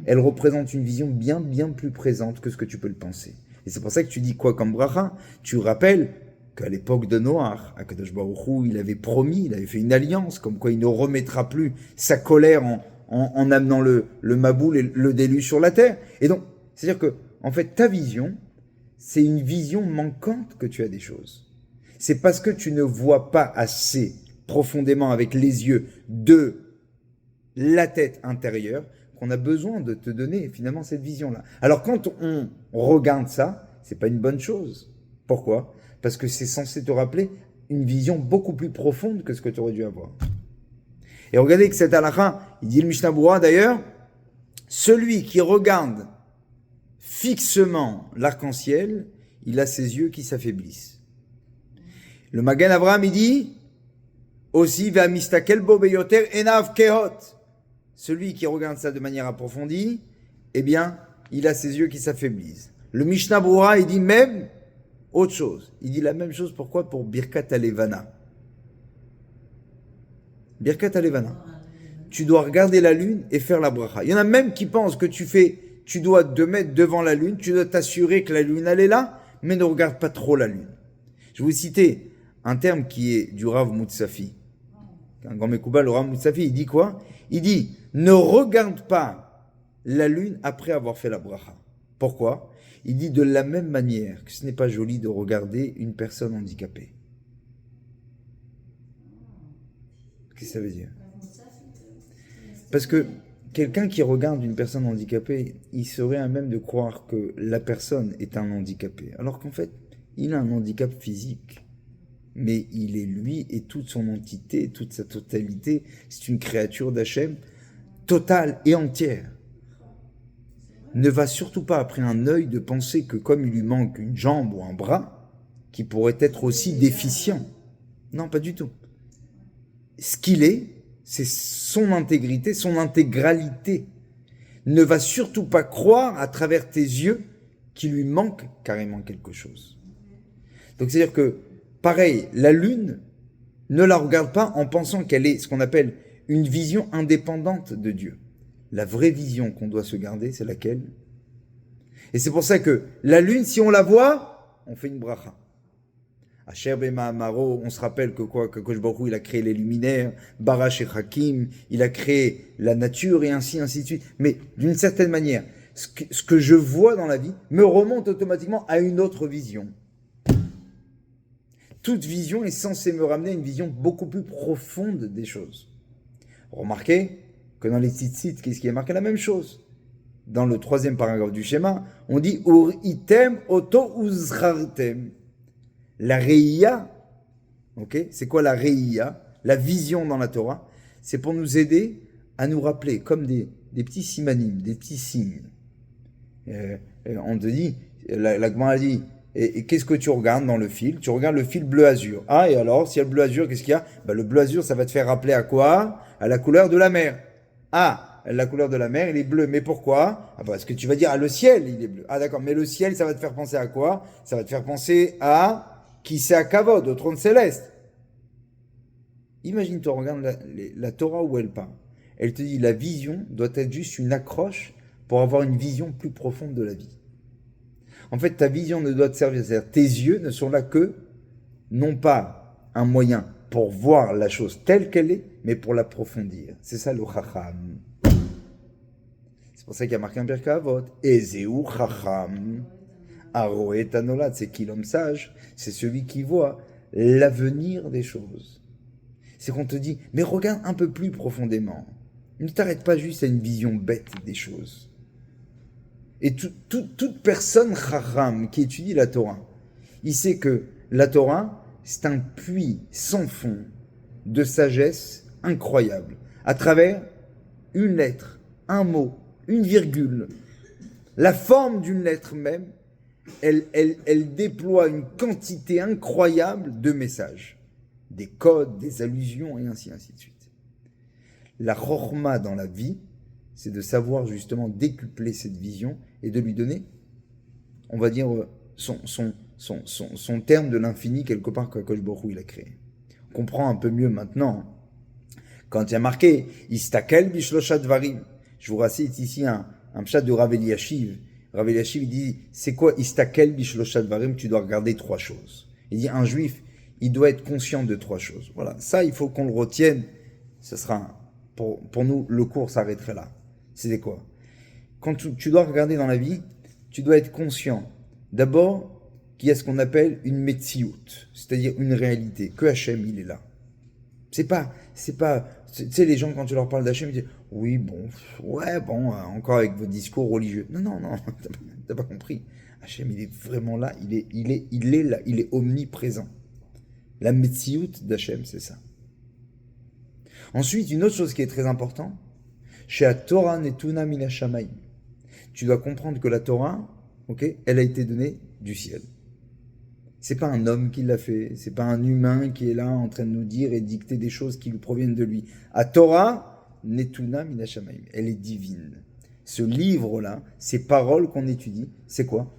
elle représente une vision bien, bien plus présente que ce que tu peux le penser. Et c'est pour ça que tu dis quoi comme bracha? Tu rappelles qu'à l'époque de Noach, Akadosh Baruch Hu, il avait promis, il avait fait une alliance, comme quoi il ne remettra plus sa colère en amenant le Maboul et le déluge sur la terre. Et donc, c'est-à-dire que, en fait, ta vision, c'est une vision manquante que tu as des choses. C'est parce que tu ne vois pas assez profondément avec les yeux de la tête intérieure qu'on a besoin de te donner finalement cette vision-là. Alors quand on regarde ça, c'est pas une bonne chose. Pourquoi? Parce que c'est censé te rappeler une vision beaucoup plus profonde que ce que tu aurais dû avoir. Et regardez que cette halakha, il dit le Mishnah Berurah d'ailleurs, celui qui regarde fixement l'arc-en-ciel, il a ses yeux qui s'affaiblissent. Le Magen Avraham, il dit aussi va mistakel bo beyoter enav kehot. Celui qui regarde ça de manière approfondie, eh bien, il a ses yeux qui s'affaiblissent. Le Mishnah Berurah, il dit même autre chose. Il dit la même chose, pourquoi? Pour Birkat Alevana. Birkat Alevana. Tu dois regarder la lune et faire la bracha. Il y en a même qui pensent que tu dois te mettre devant la lune, tu dois t'assurer que la lune, elle est là, mais ne regarde pas trop la lune. Je vais vous citer un terme qui est du Rav Moutsafi. Un grand Mekouba, le Rav Moutsafi, il dit quoi? Il dit, ne regarde pas la lune après avoir fait la bracha. Pourquoi? Il dit de la même manière que ce n'est pas joli de regarder une personne handicapée. Qu'est-ce que ça veut dire? Parce que quelqu'un qui regarde une personne handicapée, il serait à même de croire que la personne est un handicapé. Alors qu'en fait, il a un handicap physique. Mais il est lui et toute son entité, toute sa totalité, c'est une créature d'Hachem totale et entière. Ne va surtout pas après un œil de penser que comme il lui manque une jambe ou un bras, qui pourrait être aussi déficient. Non, pas du tout. Ce qu'il est, c'est son intégrité, son intégralité. Ne va surtout pas croire à travers tes yeux qu'il lui manque carrément quelque chose. Donc c'est-à-dire que pareil, la lune, ne la regarde pas en pensant qu'elle est ce qu'on appelle une vision indépendante de Dieu. La vraie vision qu'on doit se garder, c'est laquelle? Et c'est pour ça que la lune, si on la voit, on fait une bracha. Asher B'Ma'amaro, on se rappelle que quoi, que Kosh Baruch Hu, il a créé les luminaires, Barash et Hakim, il a créé la nature et ainsi de suite. Mais d'une certaine manière, ce que je vois dans la vie me remonte automatiquement à une autre vision. Toute vision est censée me ramener à une vision beaucoup plus profonde des choses. Remarquez que dans les tzitzit, qu'est-ce qui est marqué? La même chose. Dans le 3e paragraphe du schéma, on dit Ur item oto uzrartem. La Reïa, ok, c'est quoi la Reïa? La vision dans la Torah, c'est pour nous aider à nous rappeler, comme des petits simanim, des petits signes. On te dit, la Gemara dit, et qu'est-ce que tu regardes dans le fil? Tu regardes le fil bleu azur. Ah, et alors, s'il y a le bleu azur, qu'est-ce qu'il y a? Le bleu azur, ça va te faire rappeler à quoi? À la couleur de la mer. Ah, la couleur de la mer, il est bleu. Mais pourquoi? Parce que tu vas dire, le ciel, il est bleu. Ah, d'accord, mais le ciel, ça va te faire penser à quoi? Ça va te faire penser à qui c'est à Kavod, au trône céleste. Imagine-toi, regarde la Torah où elle parle. Elle te dit, la vision doit être juste une accroche pour avoir une vision plus profonde de la vie. En fait, ta vision ne doit te servir, c'est-à-dire tes yeux ne sont là que, non pas un moyen pour voir la chose telle qu'elle est, mais pour l'approfondir. C'est ça le chacham. C'est pour ça qu'il y a marqué un Pirkei Avot. Ezeu chacham. Aroet anolad, c'est qui l'homme sage? C'est celui qui voit l'avenir des choses. C'est qu'on te dit, mais regarde un peu plus profondément. Ne t'arrête pas juste à une vision bête des choses. Et toute personne chacham qui étudie la Torah, il sait que la Torah, c'est un puits sans fond de sagesse incroyable, à travers une lettre, un mot, une virgule. La forme d'une lettre même, elle déploie une quantité incroyable de messages, des codes, des allusions, et ainsi de suite. La chorma dans la vie, c'est de savoir justement décupler cette vision et de lui donner, on va dire, son terme de l'infini quelque part qu'Akadosh Baruch Hu il a créé. On comprend un peu mieux maintenant. Quand il y a marqué « Istakel bishlosha dvarim », je vous recite ici un pshat de Rav Eliashiv. Rav Eliashiv il dit « C'est quoi Istakel bishlosha dvarim » Tu dois regarder 3 choses. Il dit « Un juif, il doit être conscient de 3 choses. » Voilà, ça il faut qu'on le retienne. Ce sera, pour nous, le cours s'arrêterait là. C'est quoi? Quand tu dois regarder dans la vie, tu dois être conscient, d'abord, qu'il y a ce qu'on appelle une metsiout, c'est-à-dire une réalité, que Hachem, il est là. C'est pas, tu sais, les gens, quand tu leur parles d'Hachem, ils disent, oui, bon, ouais, bon, encore avec vos discours religieux. Non, t'as pas compris. Hachem, il est vraiment là, il est là, il est omniprésent. La metsiout d'Hachem, c'est ça. Ensuite, une autre chose qui est très importante, chez la Torah netuna mina shamayim. Tu dois comprendre que la Torah, ok, elle a été donnée du ciel. C'est pas un homme qui l'a fait, c'est pas un humain qui est là en train de nous dire et dicter des choses qui lui proviennent de lui. La Torah netuna mina shamayim, elle est divine. Ce livre-là, ces paroles qu'on étudie, c'est quoi?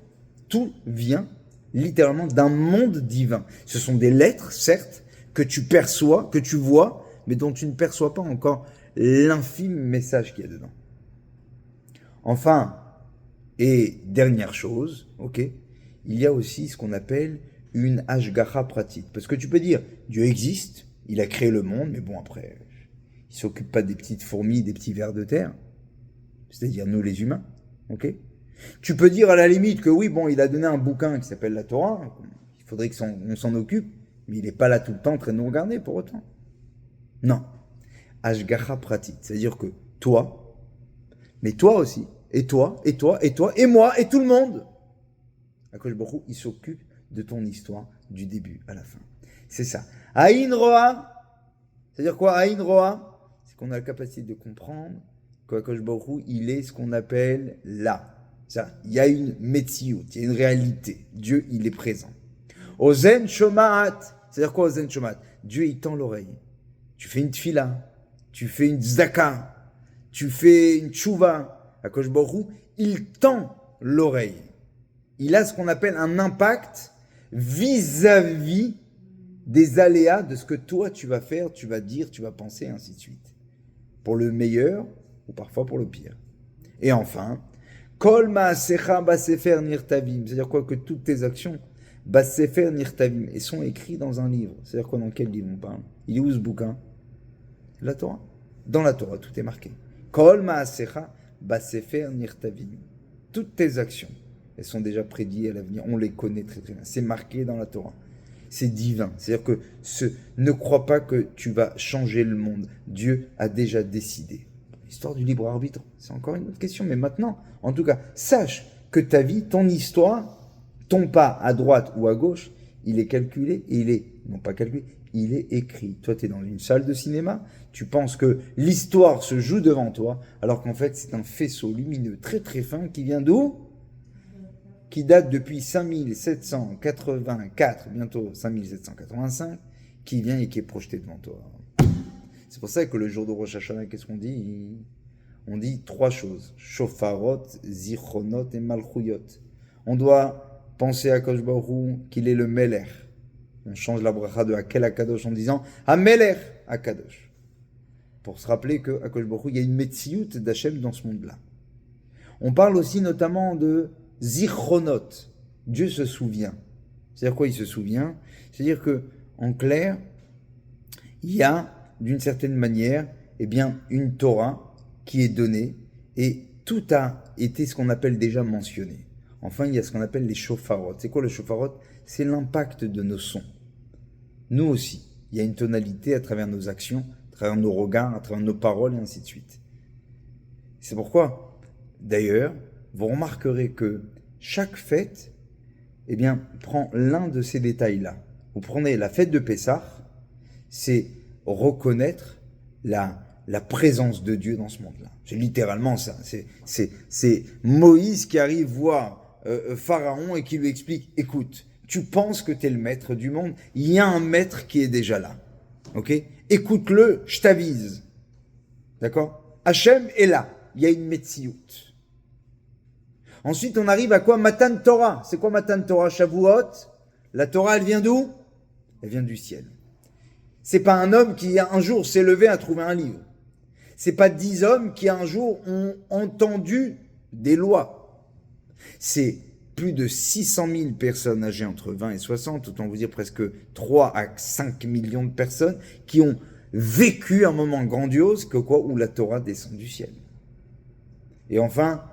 Tout vient littéralement d'un monde divin. Ce sont des lettres, certes, que tu perçois, que tu vois, mais dont tu ne perçois pas encore l'infime message qu'il y a dedans. Enfin, et dernière chose, ok, il y a aussi ce qu'on appelle une hashgacha pratique. Parce que tu peux dire, Dieu existe, il a créé le monde, mais bon après, il s'occupe pas des petites fourmis, des petits vers de terre, c'est-à-dire nous les humains, ok. Tu peux dire à la limite que oui, bon, il a donné un bouquin qui s'appelle la Torah, il faudrait qu'on s'en occupe, mais il n'est pas là tout le temps en train de nous regarder pour autant. Non. Hashgacha pratique, c'est-à-dire que toi, mais toi aussi, et toi, et toi, et toi, et moi, et tout le monde, Akadosh Baruch Hu, il s'occupe de ton histoire du début à la fin. C'est ça. Aïn Roa, c'est-à-dire quoi Aïn Roa? C'est qu'on a la capacité de comprendre qu'Akadosh Baruch Hu, il est ce qu'on appelle là. Ça, il y a une metsiout, il y a une réalité. Dieu, il est présent. Ozen Shomaat, c'est-à-dire quoi Ozen Shomaat? Dieu, il tend l'oreille. Tu fais une tfila, tu fais une tzaka, tu fais une tchouva. Akadosh Baruch Hu, il tend l'oreille. Il a ce qu'on appelle un impact vis-à-vis des aléas de ce que toi tu vas faire, tu vas dire, tu vas penser, ainsi de suite. pour le meilleur ou parfois pour le pire. Et enfin, Kol ma'asecha basefer nirtavim, c'est-à-dire quoi? Que toutes tes actions, basefer nirtavim, et sont écrites dans un livre. C'est-à-dire quoi? Dans quel livre on parle? Il est où ce bouquin? La Torah. Dans la Torah, tout est marqué. Kol ma'asecha basefer nirtavim. Toutes tes actions, elles sont déjà prédites à l'avenir. On les connaît très très bien. C'est marqué dans la Torah. C'est divin. C'est-à-dire que ne crois pas que tu vas changer le monde. Dieu a déjà décidé. L'histoire du libre arbitre, c'est encore une autre question. Mais maintenant, en tout cas, sache que ta vie, ton histoire, ton pas à droite ou à gauche, il est calculé et il est, non pas calculé, il est écrit. Toi, tu es dans une salle de cinéma, tu penses que l'histoire se joue devant toi, alors qu'en fait, c'est un faisceau lumineux très très fin qui vient d'où? Qui date depuis 5784, bientôt 5785, qui vient et qui est projeté devant toi. C'est pour ça que le jour de Rosh Hashanah, qu'est-ce qu'on dit? On dit trois choses. Shofarot, Zichronot et Malchuyot. On doit penser à Kosh Baruch Hu qu'il est le Meler. On change la bracha de Hakel Akadosh en disant Hameler Akadosh. Pour se rappeler qu'à Kosh Baruch Hu, il y a une Metsiout d'Hachem dans ce monde-là. On parle aussi notamment de Zichronot. Dieu se souvient. C'est-à-dire quoi il se souvient? C'est-à-dire que, en clair, il y a, d'une certaine manière, eh bien, une Torah qui est donnée et tout a été ce qu'on appelle déjà mentionné. Enfin, il y a ce qu'on appelle les shofarot. C'est quoi le shofarot? C'est l'impact de nos sons. Nous aussi, il y a une tonalité à travers nos actions, à travers nos regards, à travers nos paroles et ainsi de suite. C'est pourquoi, d'ailleurs, vous remarquerez que chaque fête, eh bien, prend l'un de ces détails-là. Vous prenez la fête de Pessah, c'est reconnaître la présence de Dieu dans ce monde-là. C'est littéralement ça. C'est Moïse qui arrive voir Pharaon et qui lui explique, écoute, tu penses que tu es le maître du monde, il y a un maître qui est déjà là. Ok? Écoute-le, je t'avise. D'accord? Hachem est là. Il y a une Metsiout. Ensuite, on arrive à quoi? Matan Torah. C'est quoi Matan Torah? Shavuot. La Torah, elle vient d'où? Elle vient du ciel. C'est pas un homme qui un jour s'est levé à trouver un livre. C'est pas 10 hommes qui un jour ont entendu des lois. C'est plus de 600 000 personnes âgées entre 20 et 60, autant vous dire presque 3 à 5 millions de personnes qui ont vécu un moment grandiose que quoi, où la Torah descend du ciel. Et enfin,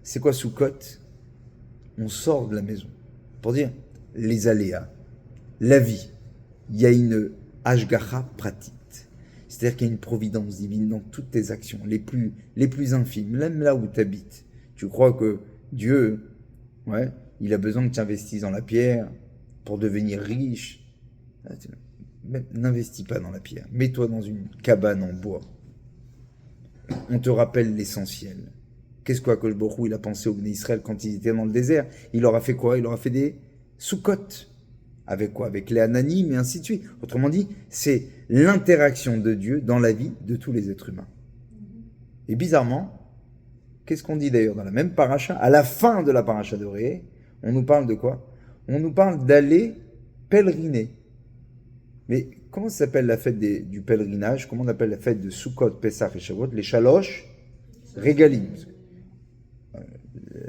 c'est quoi Sukkot? On sort de la maison pour dire les aléas, la vie. Il y a une Ashgacha pratique. C'est-à-dire qu'il y a une providence divine dans toutes tes actions, les plus infimes, même là où tu habites. Tu crois que Dieu, ouais, il a besoin que tu investisses dans la pierre pour devenir riche. N'investis pas dans la pierre. Mets-toi dans une cabane en bois. On te rappelle l'essentiel. Qu'est-ce qu'Akadosh Baruch Hu il a pensé aux Bnei Israël quand ils étaient dans le désert? Il leur a fait quoi? Il leur a fait des Sukkot. Avec quoi? Avec les Ananim et ainsi de suite. Autrement dit, c'est l'interaction de Dieu dans la vie de tous les êtres humains. Et bizarrement, qu'est-ce qu'on dit d'ailleurs dans la même paracha? À la fin de la paracha de Réé, on nous parle de quoi? On nous parle d'aller pèleriner. Mais comment s'appelle la fête du pèlerinage? Comment on appelle la fête de Sukkot, Pesach et Shavuot? Les Shalosh Regalim.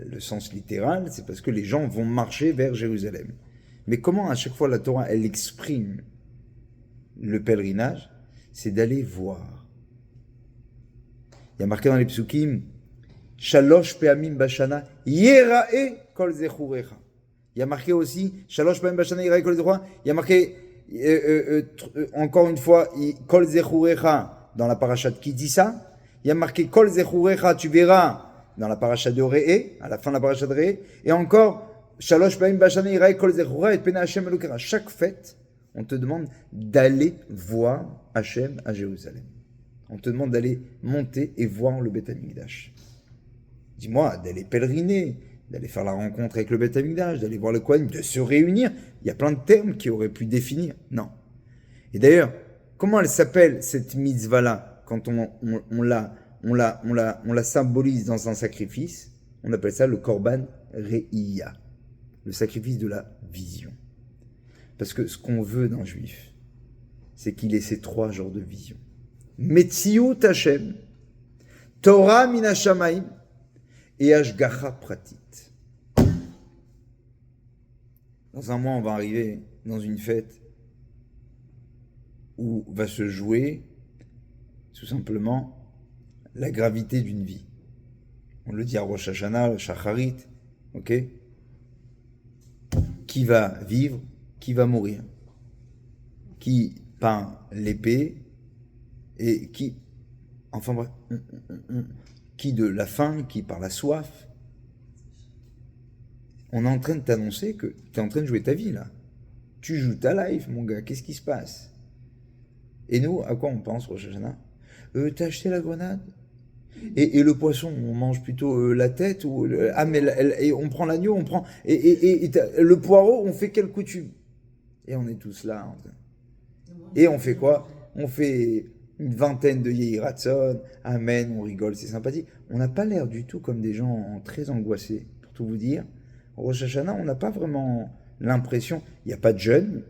Le sens littéral, c'est parce que les gens vont marcher vers Jérusalem. Mais comment à chaque fois la Torah, elle exprime le pèlerinage? C'est d'aller voir. Il y a marqué dans les psukim, Shalosh pe'amim bashana, yerae kol zechurecha. Il y a marqué aussi, Shalosh pe'amim bashana, yerae kol zechurecha. Il y a marqué, encore une fois, kol zechurecha dans la paracha de Kitissa. Il y a marqué kol zechurecha, tu verras, dans la paracha de Réé, à la fin de la paracha de Réé. Et encore, Shalosh Paim Bashana Iraï Kol Zechura et Pena Hashem Elokera. Chaque fête, on te demande d'aller voir Hashem à Jérusalem. On te demande d'aller monter et voir le Beth Amikdash. Dis-moi, d'aller pèleriner, d'aller faire la rencontre avec le Beth Amikdash, d'aller voir le Kohen, de se réunir. Il y a plein de termes qui auraient pu définir. Non. Et d'ailleurs, comment elle s'appelle cette mitzvah-là quand on la symbolise dans un sacrifice? On appelle ça le Korban Re'iyah. Le sacrifice de la vision. Parce que ce qu'on veut d'un juif, c'est qu'il ait ces 3 genres de vision. Metziut Hashem, Torah min hashamayim et Ashgacha pratit. Dans un mois, on va arriver dans une fête où va se jouer tout simplement la gravité d'une vie. On le dit à Rosh Hashanah, le Shacharit, ok? Qui va vivre, qui va mourir, qui peint l'épée et qui, enfin bref, qui de la faim, qui par la soif. On est en train de t'annoncer que tu es en train de jouer ta vie là. Tu joues ta life, mon gars, qu'est-ce qui se passe? Et nous, à quoi on pense, Rosh Hashanah? T'as acheté la grenade? Et le poisson, on mange plutôt la tête ou et on prend l'agneau, on prend et le poireau, on fait quelle coutume? Et on est tous là. Et on fait quoi? On fait une vingtaine de Yehiratson, amen, on rigole, c'est sympathique. On n'a pas l'air du tout comme des gens très angoissés, pour tout vous dire. Au Rosh Hashanah, on n'a pas vraiment l'impression, il n'y a pas de jeûne.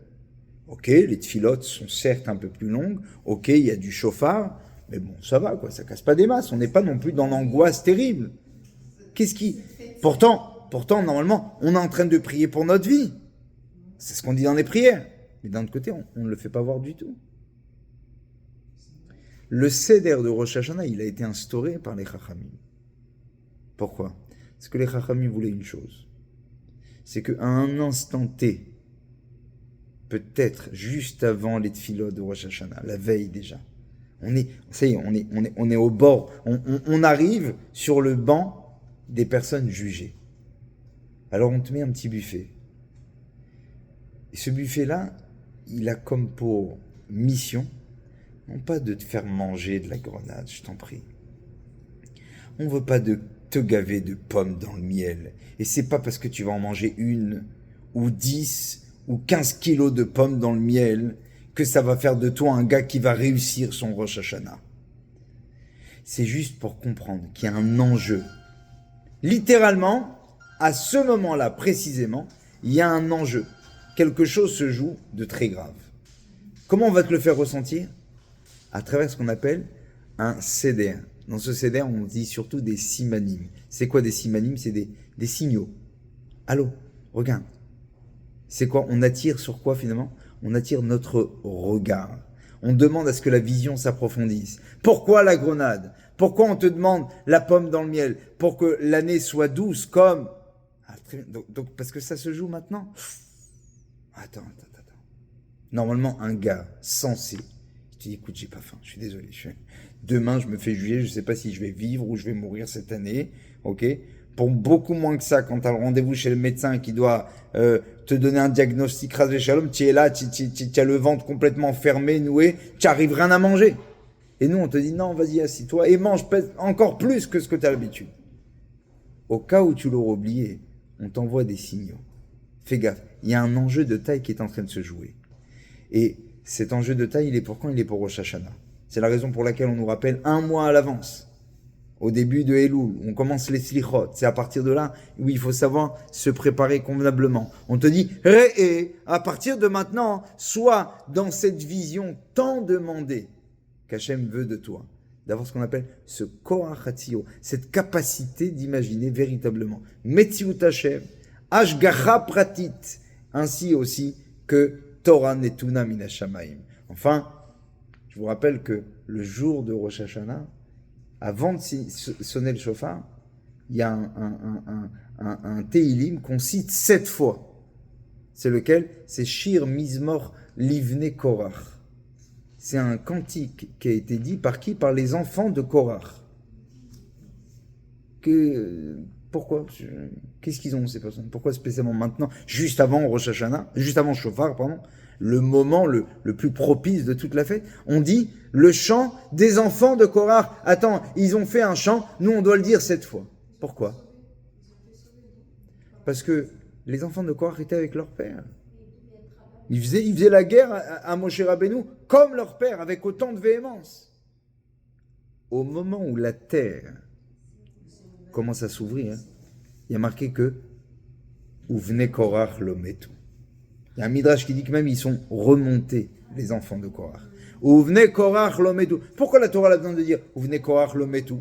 Ok, les tfilotes sont certes un peu plus longues. Ok, il y a du chauffard. Mais bon, ça va, quoi, ça casse pas des masses. On n'est pas non plus dans l'angoisse terrible. Qu'est-ce qui... Pourtant, normalement, on est en train de prier pour notre vie. C'est ce qu'on dit dans les prières. Mais d'un autre côté, on ne le fait pas voir du tout. Le Seder de Rosh Hashanah, il a été instauré par les Chachamim. Pourquoi? Parce que les Chachamim voulaient une chose. C'est qu'à un instant T, peut-être juste avant les tfilotes de Rosh Hashanah, la veille déjà, on est au bord, on arrive sur le banc des personnes jugées. Alors on te met un petit buffet. Et ce buffet-là, il a comme pour mission, non pas de te faire manger de la grenade, je t'en prie. On ne veut pas de te gaver de pommes dans le miel. Et c'est pas parce que tu vas en manger une, ou 10, ou 15 kilos de pommes dans le miel, que ça va faire de toi un gars qui va réussir son Rosh Hashanah. C'est juste pour comprendre qu'il y a un enjeu. Littéralement, à ce moment-là, précisément, il y a un enjeu. Quelque chose se joue de très grave. Comment on va te le faire ressentir? À travers ce qu'on appelle un seder. Dans ce seder, on dit surtout des simanim. C'est quoi des simanim? C'est des signaux. Allô, regarde. C'est quoi? On attire sur quoi finalement? On attire notre regard. On demande à ce que la vision s'approfondisse. Pourquoi la grenade? Pourquoi on te demande la pomme dans le miel? Pour que l'année soit douce comme... Ah, très bien. Donc, parce que ça se joue maintenant? Attends. Normalement, un gars sensé, je te dis, écoute, j'ai pas faim, je suis désolé. Demain, je me fais juger, je sais pas si je vais vivre ou je vais mourir cette année, ok? Pour beaucoup moins que ça, quand tu as le rendez-vous chez le médecin qui doit te donner un diagnostic rasé shalom, tu es là, tu as le ventre complètement fermé, noué, tu n'arrives rien à manger. Et nous, on te dit, non, vas-y, assis-toi et mange encore plus que ce que tu as l'habitude. Au cas où tu l'auras oublié, on t'envoie des signaux. Fais gaffe, il y a un enjeu de taille qui est en train de se jouer. Et cet enjeu de taille, il est pour quand? Il est pour Rosh Hashanah. C'est la raison pour laquelle on nous rappelle un mois à l'avance. Au début de Elul, on commence les slichot. C'est à partir de là où il faut savoir se préparer convenablement. On te dit, à partir de maintenant, sois dans cette vision tant demandée qu'Hachem veut de toi. D'avoir ce qu'on appelle ce koach hatzio, cette capacité d'imaginer véritablement. Metziut Hashem, Ashgacha pratit, ainsi aussi que Torah netuna min hashamayim. Enfin, je vous rappelle que le jour de Rosh Hashanah, avant de sonner le shofar, il y a un Teilim qu'on cite 7 fois. C'est lequel? C'est Shir Mizmor Livne Korach. C'est un cantique qui a été dit par qui? Par les enfants de Korach. Pourquoi? Qu'est-ce qu'ils ont ces personnes? Pourquoi spécialement maintenant, juste avant Rosh Hashanah, juste avant Shofar, pardon, le moment le plus propice de toute la fête, on dit le chant des enfants de Korach. Attends, ils ont fait un chant, nous on doit le dire 7 fois. Pourquoi? Parce que les enfants de Korach étaient avec leur père. Ils faisaient la guerre à Moshe Rabbeinu comme leur père, avec autant de véhémence. Au moment où la terre commence à s'ouvrir, il y a marqué que Uvne Korach lo metu. Il y a un midrash qui dit que même ils sont remontés, les enfants de Korach. Ouvne Korach lo metu. Pourquoi la Torah a besoin de dire Ouvne Korach lo metu?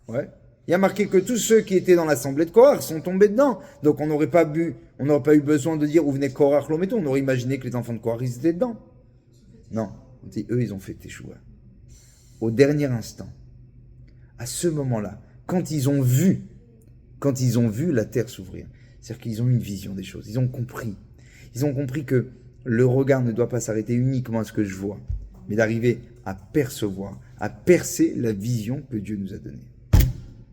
Ouais. Il y a marqué que tous ceux qui étaient dans l'assemblée de Korach sont tombés dedans. Donc on n'aurait pas eu besoin de dire Ouvne Korach lo metu. On aurait imaginé que les enfants de Korach ils étaient dedans. Non. On dit eux ils ont fait Teshuva. Au dernier instant, à ce moment-là, quand ils ont vu la terre s'ouvrir, c'est-à-dire qu'ils ont eu une vision des choses, ils ont compris que le regard ne doit pas s'arrêter uniquement à ce que je vois, mais d'arriver à percevoir, à percer la vision que Dieu nous a donnée.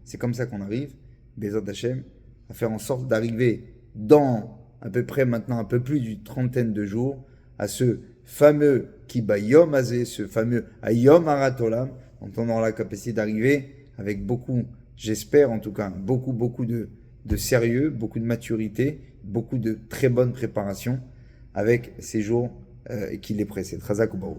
C'est comme ça qu'on arrive, Bezat Hashem, à faire en sorte d'arriver dans à peu près maintenant un peu plus d'une trentaine de jours à ce fameux Kibayom Azé, ce fameux Ayom Aratolam, dont on aura la capacité d'arriver avec beaucoup, j'espère en tout cas, beaucoup de sérieux, beaucoup de maturité, beaucoup de très bonne préparation avec ces jours qui les précèdent. Chazak ou Baruch.